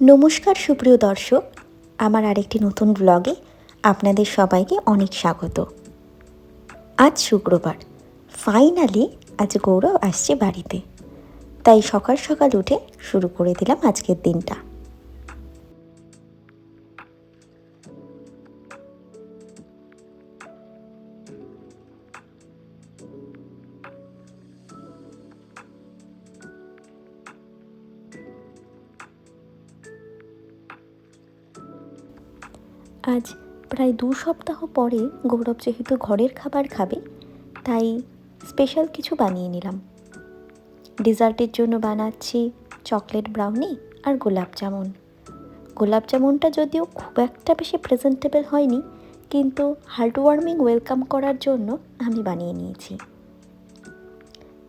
নমস্কার সুপ্রিয় দর্শক, আমার আরেকটি নতুন ব্লগে আপনাদের সবাইকে অনেক স্বাগত। আজ শুক্রবার, ফাইনালি আজ গৌরব আসছে বাড়িতে, তাই সকাল সকাল উঠে শুরু করে দিলাম আজকের দিনটা। আজ প্রায় 2 সপ্তাহ পরে গৌরব যেহেতু ঘরের খাবার খাবে, তাই স্পেশাল কিছু বানিয়ে নিলাম। ডেজার্টের জন্য বানাচ্ছি চকলেট ব্রাউনি আর গোলাপ জামুন। গোলাপ জামুনটা যদিও খুব একটা বেশি প্রেজেন্টেবল হয়নি, কিন্তু হার্টওয়ার্মিং ওয়েলকাম করার জন্য আমি বানিয়ে নিয়েছি।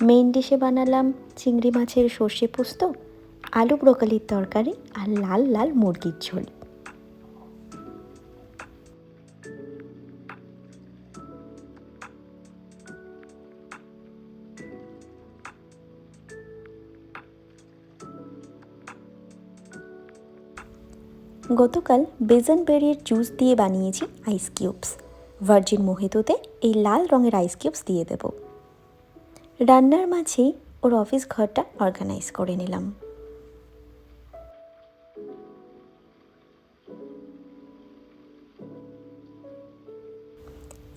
মেইন ডিশে বানালাম চিংড়ি মাছের সর্ষে পোস্ত, আলু ব্রোকলির তরকারি আর লাল লাল মুরগির ঝোল। গতকাল বেসনবেরির জুস দিয়ে বানিয়েছি আইস কিউবস। ভার্জিন মোহিতোতে এই লাল রঙের আইস কিউবস দিয়ে দেব। রান্নার মাঝেই ওর অফিস ঘরটা অর্গানাইজ করে নিলাম।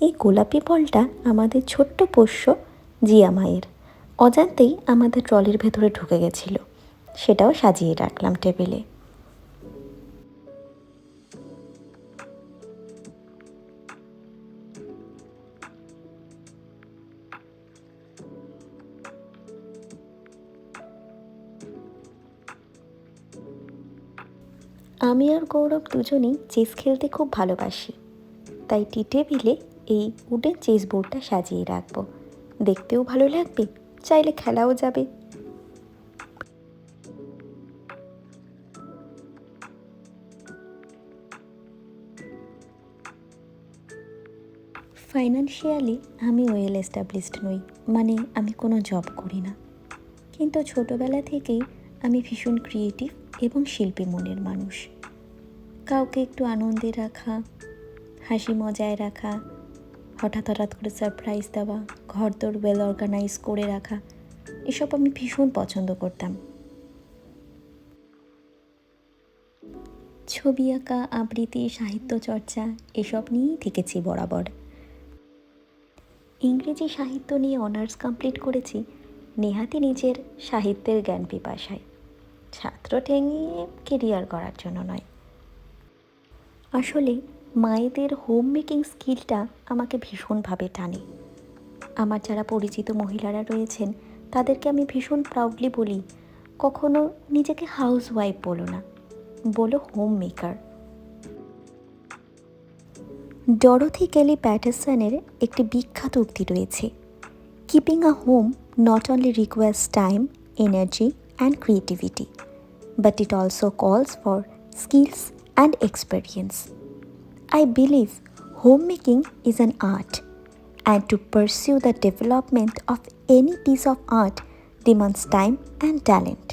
এই গোলাপি ফলটা আমাদের ছোট্ট পোষ্য জিয়া মায়ের, অজান্তেই আমাদের ট্রলির ভেতরে ঢুকে গেছিল, সেটাও সাজিয়ে রাখলাম টেবিলে। আমি আর গৌরব দুজনেই চেস খেলতে খুব ভালোবাসি, তাই টি টেবিলে এই উডেন চেস বোর্ডটা সাজিয়ে রাখবো। দেখতেও ভালো লাগবে, চাইলে খেলাও যাবে। ফাইন্যান্সিয়ালি আমি ওয়েল এস্টাবলিশড নই, মানে আমি কোনো জব করি না, কিন্তু ছোটোবেলা থেকেই আমি ভীষণ ক্রিয়েটিভ এবং শিল্পী মনের মানুষ। কাউকে একটু আনন্দে রাখা, হাসি মজায় রাখা, হঠাৎ হঠাৎ করে সারপ্রাইজ দেওয়া, ঘরদোর ওয়েল অর্গানাইজ করে রাখা, এসব আমি ভীষণ পছন্দ করতাম। ছবি আঁকা, আবৃত্তি, সাহিত্য চর্চা এসব নিয়েই থেকেছি বরাবর। ইংরেজি সাহিত্য নিয়ে অনার্স কমপ্লিট করেছি নেহাতি নিজের সাহিত্যের জ্ঞান পিপাসায়, ছাত্র ঠেঙিয়ে কেরিয়ার করার জন্য নয়। আসলে মায়েদের হোম মেকিং স্কিলটা আমাকে ভীষণভাবে টানে। আমার যারা পরিচিত মহিলারা রয়েছেন তাদেরকে আমি ভীষণ প্রাউডলি বলি, কখনো নিজেকে হাউস ওয়াইফ বলো না, বলো হোম মেকার। ডরোথি কেলি প্যাটারসনের একটি বিখ্যাত উক্তি রয়েছে, keeping a home not only requires time, energy and creativity, but it also calls for skills and experience. I believe homemaking is an art, and to pursue the development of any piece of art demands time and talent.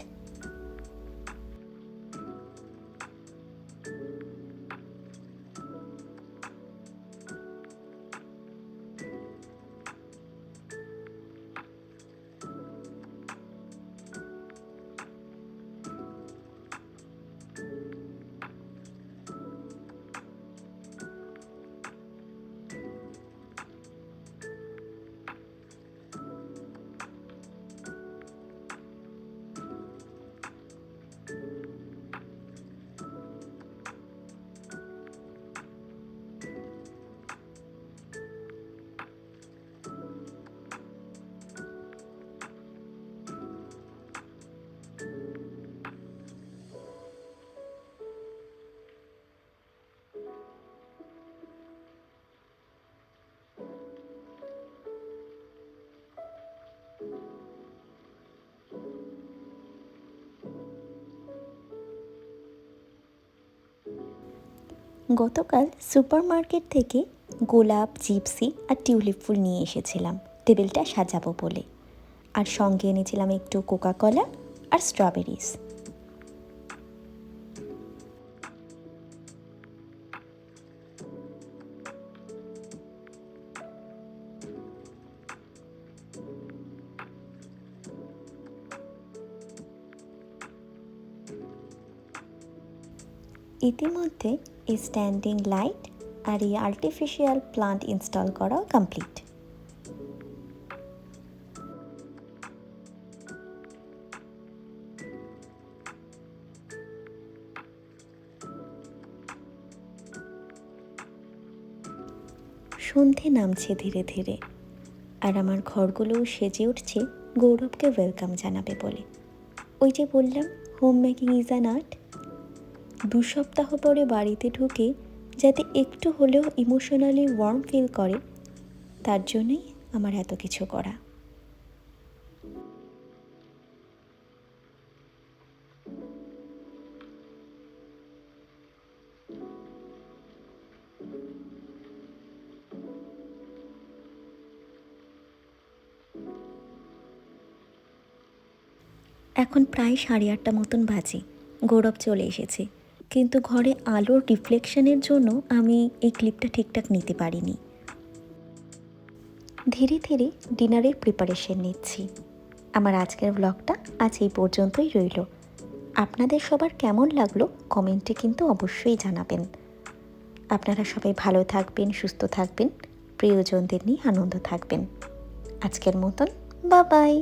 গতকাল supermarket থেকে গোলাপ, gypsy আর tulip ফুল নিয়ে এসেছিলাম টেবিলটা সাজাবো বলে, আর সঙ্গে এনেছিলাম একটু কোকা কলা আর স্ট্রবেরিজ। ইতিমধ্যে এই স্ট্যান্ডিং লাইট আর এই আর্টিফিশিয়াল প্লান্ট ইনস্টল করাও কমপ্লিট। সন্ধে নামছে ধীরে ধীরে, আর আমার ঘরগুলোও সেজে উঠছে গৌরবকে ওয়েলকাম জানাবে বলে। ওই যে বললাম, home making is an art. 2 সপ্তাহ পরে বাড়িতে ঢুকে যাতে একটু হলেও ইমোশনালি ওয়ার্ম ফিল করে, তার জন্যই আমার এত কিছু করা। এখন প্রায় 8:30 মতন বাজে। গৌরব চলে এসেছে, কিন্তু ঘরে আলোর রিফ্লেকশনের জন্য আমি এই ক্লিপটা ঠিকঠাক নিতে পারিনি। ধীরে ধীরে ডিনারের প্রিপারেশন নিচ্ছি। আমার আজকের ব্লগটা আজ এই পর্যন্তই রইল। আপনাদের সবার কেমন লাগলো কমেন্টে কিন্তু অবশ্যই জানাবেন। আপনারা সবাই ভালো থাকবেন, সুস্থ থাকবেন, প্রিয়জনদের নিয়ে আনন্দ থাকবেন। আজকের মতন বাই বাই।